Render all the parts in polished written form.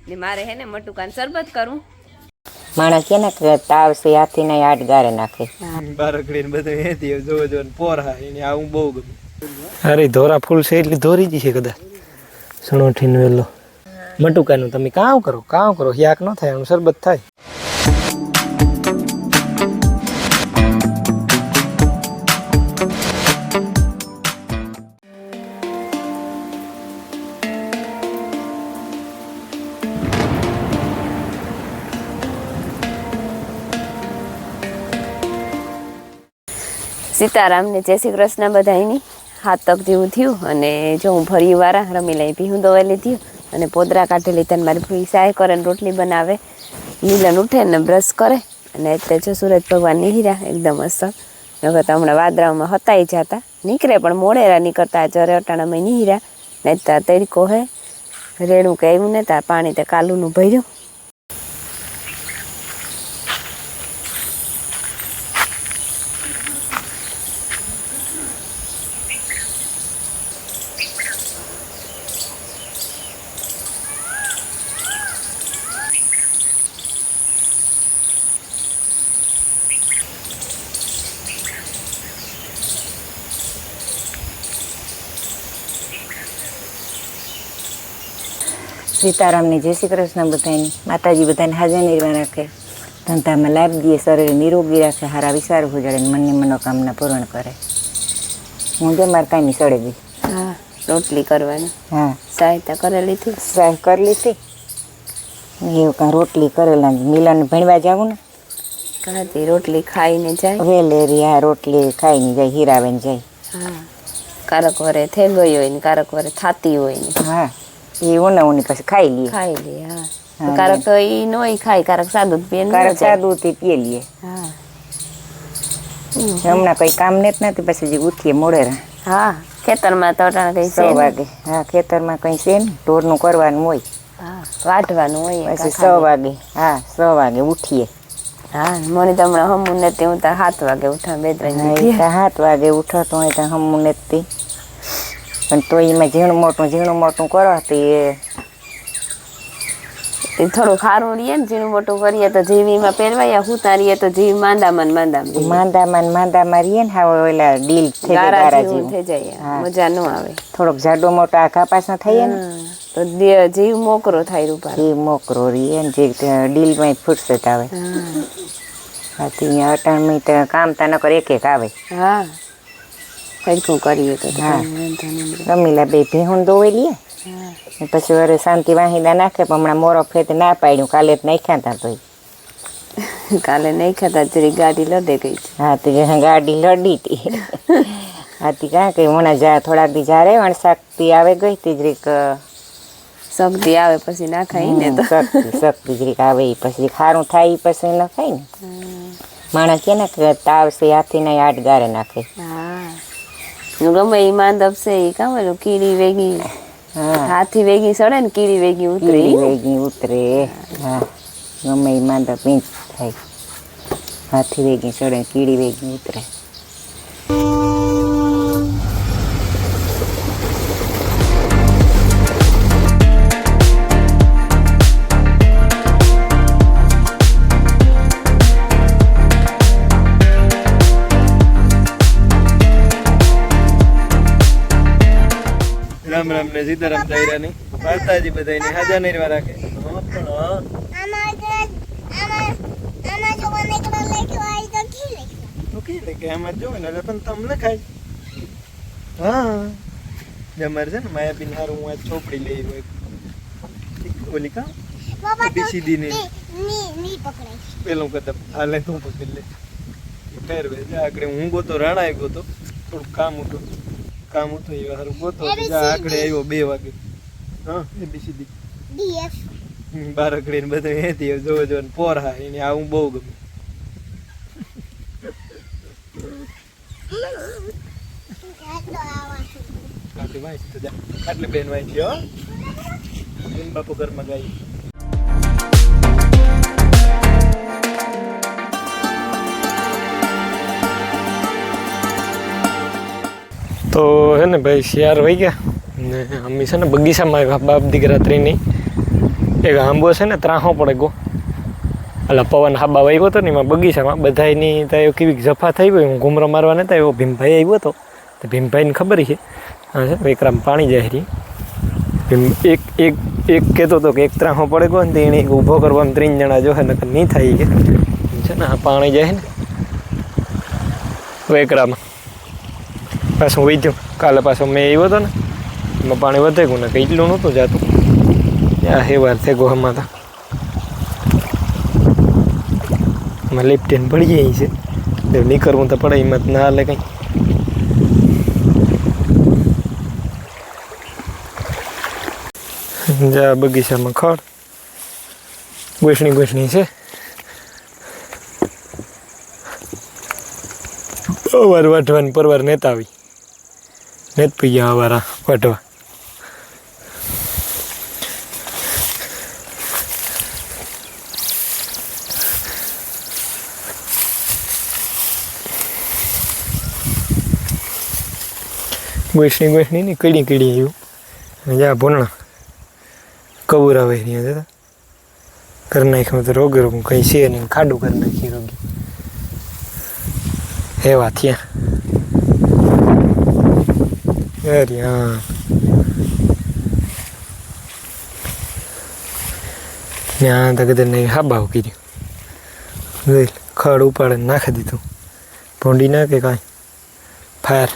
ને મારે હે ને મટુકાન શરબત કરું. માણસ કે ને તાવ છે હાથી ને આટ ગારે નાખે બારકડીને બધું હેતી જોવો જો પોરા એને આવું બહુ ગમે. અરે ધોરા ફૂલ છે એટલે ધોરી જ છે કદાચ સણોઠીનો વેલો મટુકાનું તમે કામ કરો યાક ન થાય એનું શરબત થાય. સીતારામ ને જય શ્રી કૃષ્ણ બધાયની. હાથ તક જેવું થયું અને જો હું ફરી વાર રમી લઈ ભીહું દોવેલી થયું અને પોદરા કાઢી લીધા ને મારી ફૂઈ સાય કરે ને રોટલી બનાવે. મિલન ઉઠે ને બ્રશ કરે અને એટલે જો સૂરજ ભગવાન નીહર્યા એકદમ અસર નગર તો હમણાં વાદળામાં હતાઈ જતા નીકળે પણ મોડેરા નીકળતા જરે અટાણામાં નીહર્યા ને ત્યાં તડકો હે રેડું કે આવ્યું ને ત્યાં પાણી તે કાલુનું ભર્યું. સીતારામની જય શ્રી કૃષ્ણ બધાની. માતાજી બધાને હાજર નિર્વાહ રાખે, ધંધામાં લાભ દે, શરીર નિરોગી રાખે, સારા વિચાર ઉજાડે, મનની મનોકામના પૂર્ણ કરે. હું જો મારે કાંઈ સડે ગઈ. હા રોટલી કરવાની. હા સહાયતા કરી લીધી. સહાય કરી લીધી એવું કાંઈ રોટલી કરેલા મિલાને ભણવા જાવું ને કાંતી રોટલી ખાઈને જાય વેલેરી. હા રોટલી ખાઈને જાય, હીરાવેને જાય. હા કારક વરે થઈ ગઈ હોય ને કારક વરે થાતી હોય ને. હા એ ઉની પછી ખાઈ લઈએ. ખાઈ લે. હા કારક તો એ નોય ખાય, કારક સાદું પીએ. કારક સાદું થી પીએ લઈએ. હા હમણાં કઈ કામ ને જ નથી, પછી જે ઉઠીએ મોડે. હા ખેતરમાં તો કઈ 6 વાગે. હા ખેતરમાં કઈ છે ને ઢોરનું કરવાનું હોય. હા વાટવાનું હોય પછી 6 વાગે. હા 6 વાગે ઉઠીએ. હા મને તો હમણાં હમું નથી, હું તો 7 વાગે ઉઠા. 2-3 7 વાગે ઉઠો તો હોય તો હમું નથી, પણ તો એમાં ઝીણું મોટું કરો તો એ થોડું ખારું રહીએ ને ઝીણું મોટું કરીએ તો જીવીમાં પહેરવાયા હુતા રહીએ તો જીવ માંદામાં રહીએ ને. હા ઓલા ડીલ થઈ જાય, ગારા જેવું થઈ જાય, મજા ન આવે. થોડોક જાડો મોટો આખા પાસા થઈએ ને તો જીવ મોકરો થાય. રૂપા જીવ મોકરો રહીએ ને જે ડીલમાં ફુરસત આવે. હાથી અટાણ કામ તા નકર એક આવે. હા સરખું કરીએ તો. હા રમીલા બે ભીહું દોઈ લઈએ પછી વરે શાંતિ વાહિંદા નાખે. પણ હમણાં મોરો ફેત ના પાડ્યું, કાલે જ નાખ્યા હતા તો કાલે નહીં ખાતા જરી ગાડી લડે ગઈ. હા તો ગાડી લડી હતી. હાથી કાં કે હમણાં જા થોડાક દી જારે વણસાકતી આવે ગઈ તી જરીક શક્તિ આવે પછી ના ખાઈ ને તો શક્તિ જરીક આવે પછી ખારું થાય પછી ન ખાય ને. માણસ કે ને તાવ છે હાથી ને આટ ગારે નાખે. હા ગમે એ માંદપ છે એ કામ એનું કીડી વેગી. હાથી વેગી સડે ને કીડી વેગી ઉતરે. હા ગમે એ માંદપ ઈંચ થાય. હાથી વેગી ચડે, કીડી વેગી ઉતરે. રામ રામ ને સીતારામ દાયરાની માતાજી બધાને હાજર નિર્વાહ રાખે. એમાં જો ને પણ તમને ખાય. હા જમર છે ને માયાબીન હારું હું આ ચોપડી લઈ આવ્યો. ઓલી કા બીસીડી ને પેલું કદમ હાલે તું પકડી લે. ફેરવે આગળ હું ગોતો રાણા આવ્યો તો થોડું કામ હતું એ હારું ગોતો આગળ આવ્યો 2 વાગે. હા એ બીસીડી ડીએફ બારકડીને બધું હેતી જોવો જો પોરા એને આવું બહુ ગમે. આટલે બેન વાંચી હો બાપુ ઘરમાં ગાઈ. તો હે ને ભાઈ 4 વાગ્યા ને અમે છે ને બગીચામાં આવ્યા બાપ દીકરા ત્રણેય. એક આંબો છે ને ત્રાહો પડે ગો એટલે પવન હાબા આવ્યો હતો ને એમાં બગીચામાં બધાની ત્યાં કેવી જફા થઈ ગઈ હું ઘૂમરો મારવા નતા એવો ભીમભાઈ આવ્યો હતો તો ભીમભાઈને ખબર છે હા છે વિક્રમ પાણી જાય રહી એક એક એક કહેતો હતો કે એક ત્રાહો પડે ગયો ને તો એને ઊભો કરવામાં 3 જણા જો નકર નહીં થાય કે છે ને આ પાણી જાય ને વેકરામાં પાછું વહીધું કાલે પાછું મેં આવ્યો હતો ને એમાં પાણી વધે ગયું ને કંઈ એટલું નહોતું જાતું આ હેવાર થઈ ગયો હમણાં તો એમાં લિફ્ટીને પડી જાય છે તો નીકળવું તો પડે એમાં ના હાલે કંઈ જા બગીચામાં ખડ ગોઠણી છે અવાર વાઢવાની પરવાર નેતા આવી નેત પી ગયા અવારા વાઢવા ગોઠણી ની કીડી આવ્યું અને જા ભૂલણા કબૂર આવે ત્યાં જતા કરી નાખ્યું તો રોગે રોગ કંઈ છે નહીં ખાડું કરી નાખી રોગી એવા થયા અરે હા ત્યાં તો કદાચ નહીં હાબાવ કર્યું ખડ ઉપાડે નાખી દીધું ભોંડી નાખે કાંઈ ફાયર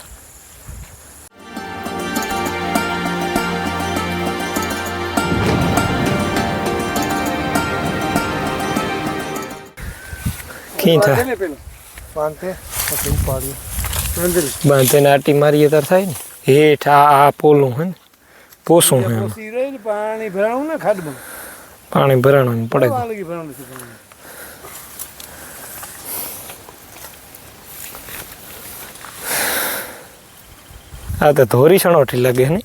ક્યાં થાય બાંધે ને આટી મારીએ તાર થાય ને હેઠ આ પોલું હે ને પોસું હે પાણી ભરાણું ને ખાડમાં પાણી ભરાણું પડે આ તો ધોરી સણોઠી લાગે ને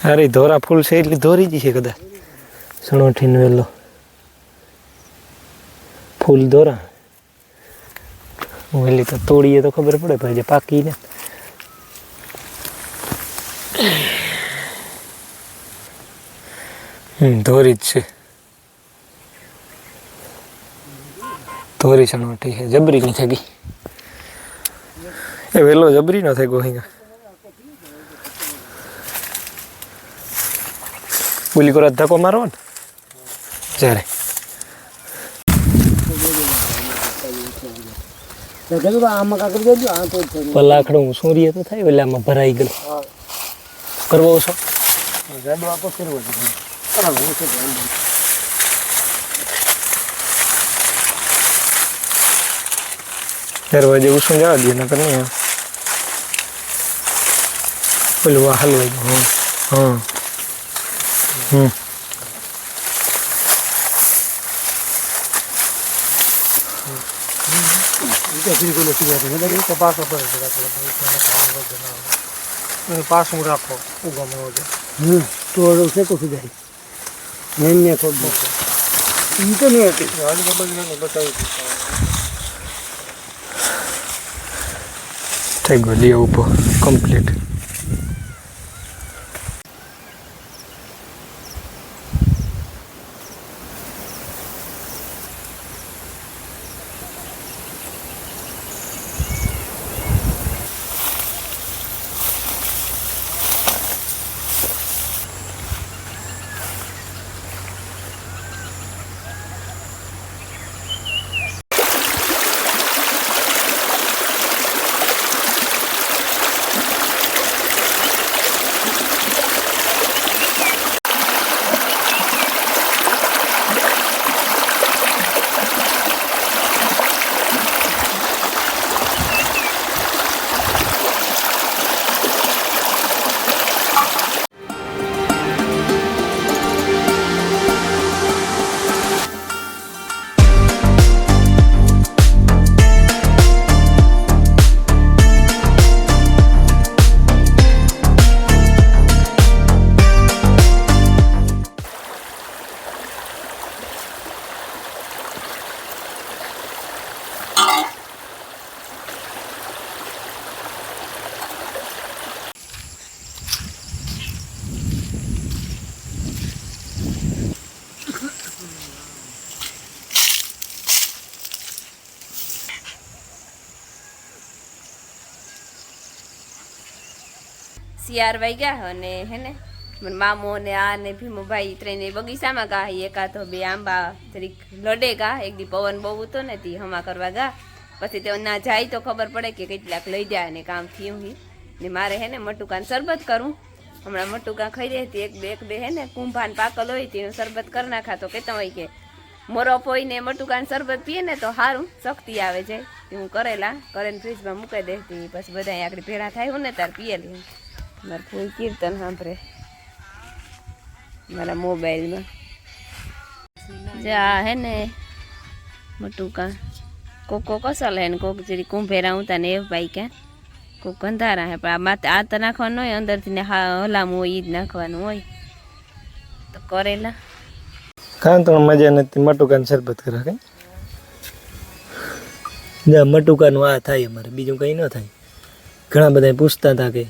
અરે ધોરા ફૂલ છે એટલી ધોરી જ છે કદાચ સણોઠી ને વેલો ફૂલ દોરા વેલી તો તોડીએ તો ખબર પડે ભાઈ જે પાકીને ધોરી જ છે ધોરી સણોઠી છે જબરી ની થઈ ગઈ એ વેલો જબરી નો થઈ ગયો અહીં બોલી કરો ધક્કો મારવો ને જ્યારે પલાખડું સૂર્ય તો થાય એટલે આમાં ભરાઈ ગયેલું કરવો છો દરવાજે ઉછું જવા દે નકર નહીં પેલું આ હલવાઈ ગયું હા પાછું રાખો તો છે કશું જાય નહીં થોડું તો નહીં હતી થઈ ગયો લે ઉભો કમ્પ્લીટ 4 વાગ્યા અને હે ને મને મામો ને આ ને ભીમુભાઈ ત્રણે બગીચામાં ગા એકા તો 2 આંબા જરીક લડે ગા એક દી પવન બહુ હતો ને તી હમા કરવા ગા પછી તે ના જાય તો ખબર પડે કે કેટલાક લઈ જાય ને કામ થયું હી ને મારે હે ને મટુકાન શરબત કરું હમણાં મટુકા ખાઈ રહી હતી એક બે હે ને કુંભાન પાકલ હોય તેનું શરબત કરી નાખા તો કેતા હોય કે મોરપ હોય ને મટુકાન શરબત પીએ ને તો સારું શક્તિ આવે છે હું કરેલા કરીને ફ્રીજમાં મૂકી દેતી પછી બધા આગળ ભેળા થાય હું ને તાર પીએલી મારે ફૂલ કીર્તન સાંભળે મારા મોબાઈલમાં જા હે ને મટુકા કોકો કસલ હે ને કોક જરી કુંભેરા ઉતા ને એ ભાઈ ક્યાં કોક ગંધારા હે પણ આ તો નાખવાનું હોય અંદરથી ને હલામું હોય ઈ જ નાખવાનું હોય તો કરેલા કાં તો મજા નથી મટુકાનું શરબત કરે કઈ ના મટુકાનું આ થાય અમારે બીજું કંઈ ન થાય ઘણા બધા પૂછતા હતા કે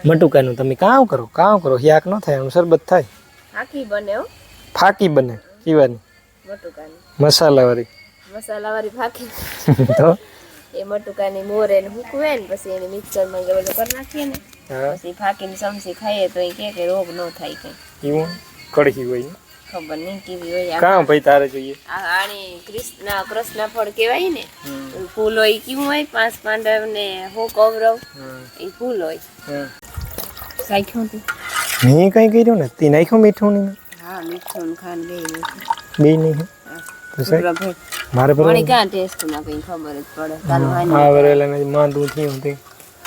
મટુકાનું તમે કામ કરો યાક ન થાય આનું શરબત થાય આખી બને હો ફાકી બને પીવાની મટુકાની મસાલાવાળી ફાકી તો એ મટુકાની મોરે ને મૂકવે ને પછી એને મિક્સરમાં ગવલો કરી નાખીએ ને પછી ફાકીને સમસી ખાઈએ તો એ કે રોગ ન થાય કઈ એવું કડકી હોય ને ખબર નહીં કેવી હોય કાં ભાઈ તારે જોઈએ આની કૃષ્ણ ફળ કહેવાય ને ફૂલ હોય કેવું હોય 5 પાંડવ ને 100 કૌરવ એ ફૂલ હોય સાખ્યું તું મેં કઈ કર્યું ને તે નાખ્યું મીઠું નહીં હા મીઠું ને ખાંડ બે નહીં મારે પર મને ક્યાં ટેસ્ટ માં કઈ ખબર જ પડે ચાલો હા વરેલા ને માંદું થયું તે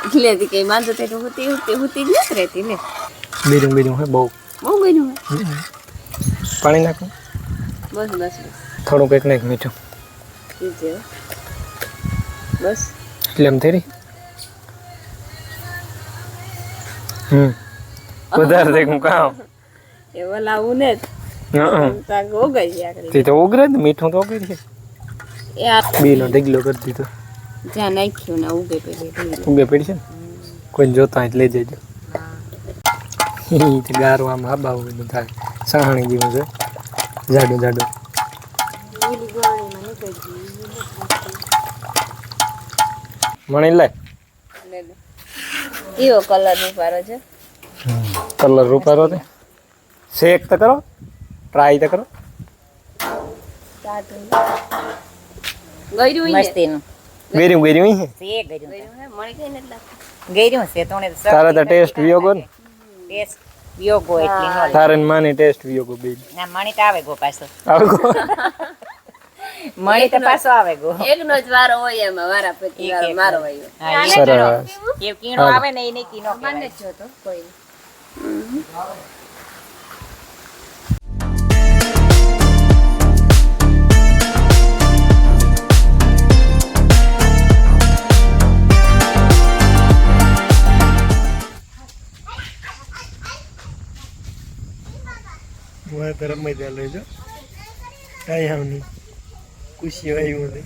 એટલે કઈ માંદું તે હુતી જ નથી રહેતી ને બીજું હે બહુ ગયું પાણી નાખો બસ થોડું કંઈક નાખ મીઠું બસ એટલે એમ થઈ રહી વધારે દેખ હું કામ એ વલાવું ને તાગ ઓગઈ ગયા તે તો ઉગરે ને મીઠું તો ઓગરી છે એ આ બીનો ઢગલો કરી દીધો જ્યાં નાખ્યું ને ઉગે પડી છે ને કોઈ જોતા હોય લઈ જજો તે ગારો આમ આબા બધું થાય સાહણી જેવું છે જાડું મણી લાય કેવો કલર રૂપારો છે કલર રૂપારો છે શેક તો કરો ટ્રાય તો કરો મસ્તીનું ગેર્યું હે છે ગર્યું મળી ગઈ ને એટલે ગર્યું છે તોણે તો તારે તો ટેસ્ટ વિયોગો ને ટેસ્ટ યોગો એટલી નો તારે ને માની ટેસ્ટ વિયોગો બે ના મણી તો આવે ગો પાછો આવે ગો મણી તો પાછો આવે ગો એકનો જ વારો હોય એમાં વારા પછી વારો મારો હોય સરસ એ કીણો આવે ને એને કીનો મને જ જોતો કોઈ હું તો રમાઈ ચાલે છે કાંઈ આવ નહીં ખુશી આવ્યું નથી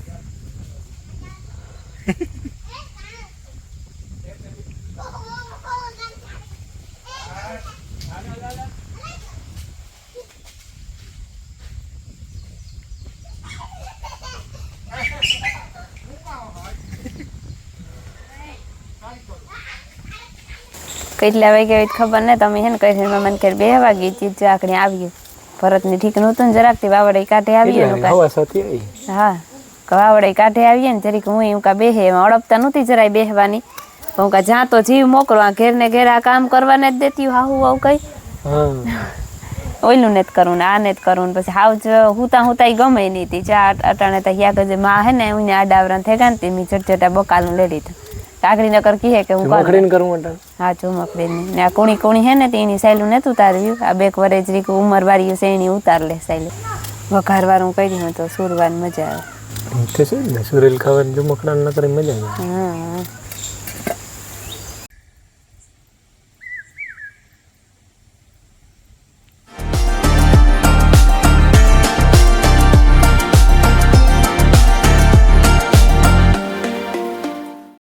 કેટલા વાગ્યા ખબર ને તમે હે ને કઈ મને કે 2 વાગી ચીજ ચાકડી આવ્યું ભરતની ઠીક નહોતું ને જરાક થી વાવડે કાંઠે આવીએ ને હા વાવડે કાંઠે આવીએ ને જરીક હું એવું કા બેહે એમાં અડપતા નહોતી જરાય બેહવાની હું કા જ્યાં તો જીવ મોકલો આ ઘેર ને ઘેર આ કામ કરવાને જ દેતી હાહુ આવું કઈ ઓઈલું ને જ કરું ને આ ને જ કરું ને પછી હાવ હુતા ગમે નહીં હતી ચા અટાણે તો હિયા કે માં હે ને હું આડાવરા થઈ ગયા ને મેં ચટચટા બકાલું લઈ લીધું કાકડી નકર કહે કે હું કરું હા ચોમકડી ને આ કોણી હે ને તેની સાયલું નથી ઉતાર્યું આ 2 વર્ષ જરીક ઉંમર વાળી છે એની ઉતાર લે સાયલું વઘાર વાળું કરી દઉં તો સુરવાની મજા આવે સુરેલ ખાવાની જો મકડાન ન કરે મજા આવે હા